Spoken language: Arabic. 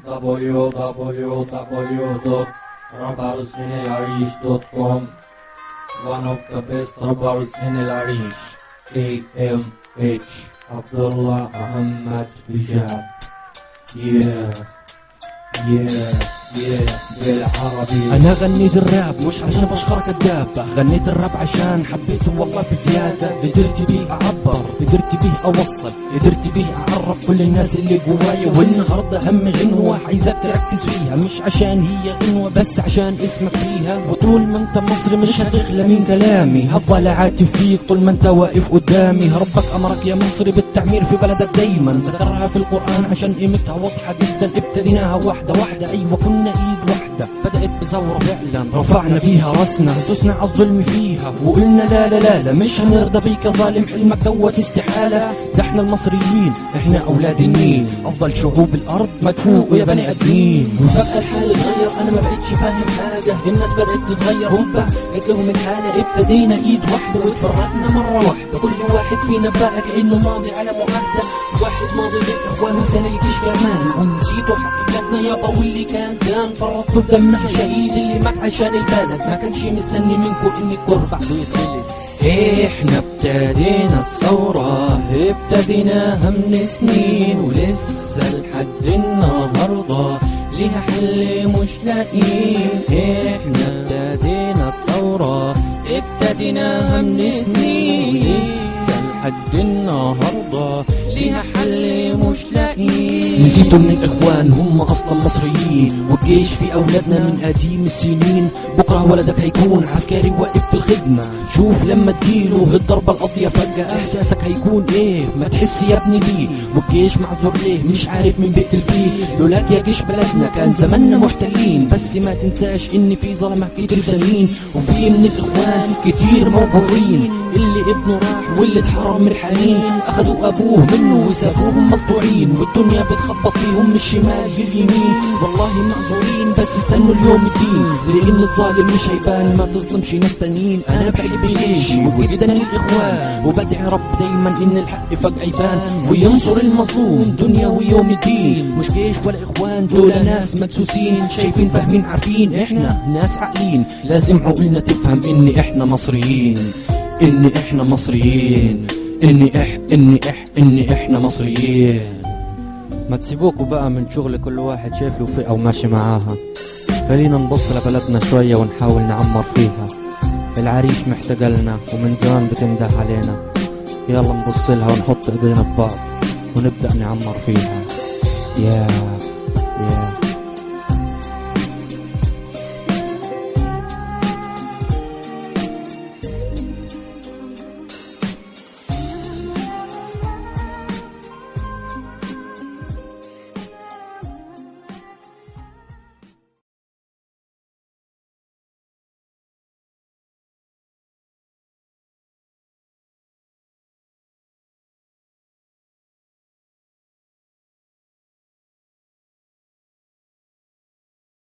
www.rabarsminelarish.com. One of the best Rabars in El Arish, AMH Abdullah Ahmad Hijab. Yeah بالعربي. انا غنيت الراب مش عشان بشخر كدابة، غنيت الراب عشان حبيته والله بزيادة. قدرت بيه اعبر، قدرت بيه اوصل، قدرت بيه اعرف كل الناس اللي جوايا. والنهاردة هم غنوة عايزك تركز فيها، مش عشان هي غنوة بس عشان اسمك فيها. وطول ما انت مصري مش هتخلى من كلامي، هفضل اعاتب فيك طول ما انت واقف قدامي. ربك امرك يا مصري بالتعمير في بلدك دايما، ذكرها في القرآن عشان قيمتها واضحة جدا. ابتديناها واحدة واحدة، ايوه كنا ايد واحدة، بدأت بثورة فعلا رفعنا فيها راسنا، دوسنا على الظلم فيها وقلنا لا لا لا لا مش هنرضى بيك يا ظالم، حلمك دوت استحالة. ده احنا المصريين احنا اولاد النيل، افضل شعوب الارض مدفوق يا بني ادمين. وفجأة الحال اتغير، انا ما بقتش فاهم حاجة، الناس بدأت تتغير هوبا جت لهم الحالة. ابتدينا ايد واحدة واتفرقنا مرة واحدة، كل واحد فينا بقى كأنه ماضي على معاهدة. واحد ماضي بالاخوان والتاني الجيش كمان، ونسيتوا حق بلادنا يابا واللي كان فرطتوا بدمنا شهيد اللي مات عشان البلد، ما كانش مستني منكم ان الكور بعده يتخلد. احنا ابتدينا الثورة ابتديناها من سنين، ولسه لحد النهاردة ليها حل مش لاقيين. احنا ابتدينا الثورة ابتديناها من سنين، ولسه لحد النهاردة ليها حل مش لاقيين. نسيتوا من الاخوان هم اصلا مصريين، والجيش في اولادنا من قديم السنين. بكره ولدك هيكون عسكري واقف في الخدمه، شوف لما تجيله الضربه القاضيه فجاه احساسك هيكون ايه؟ ما تحس يا ابني بيه. والجيش معذور ليه مش عارف مين بيقتل فيه، لولاك يا جيش بلدنا كان زماننا محتلين. بس ما تنساش ان في ظلمه كتير تانيين، وفي من الاخوان كتير موجودين، اللي ابنه راح واللي اتحرم من الحنين، اخدوا ابوه منه وسابوهم مقطوعين، والدنيا بتخبط فيهم من الشمال لليمين. والله معذورين بس استنوا اليوم الدين، لان الظالم مش هيبان، ما تظلمش ناس تانيين. انا بحب جيشي وكده انا الاخوان، وبدعي رب دايما ان الحق فجأة يبان وينصر المظلوم دنيا ويوم الدين. مش جيش ولا اخوان، دول ناس مدسوسين، شايفين فاهمين عارفين احنا ناس عاقلين. لازم عقولنا تفهم ان احنا مصريين، ان احنا مصريين، ان احنا مصريين. ما تسيبوكوا بقى من شغل كل واحد شايف له فئة وماشي معاها، خلينا نبص لبلدنا شوية ونحاول نعمر فيها. العريش محتاجة لنا ومن زمان بتنده علينا، يلا نبص لها ونحط ايدينا ببعض ونبدأ نعمر فيها.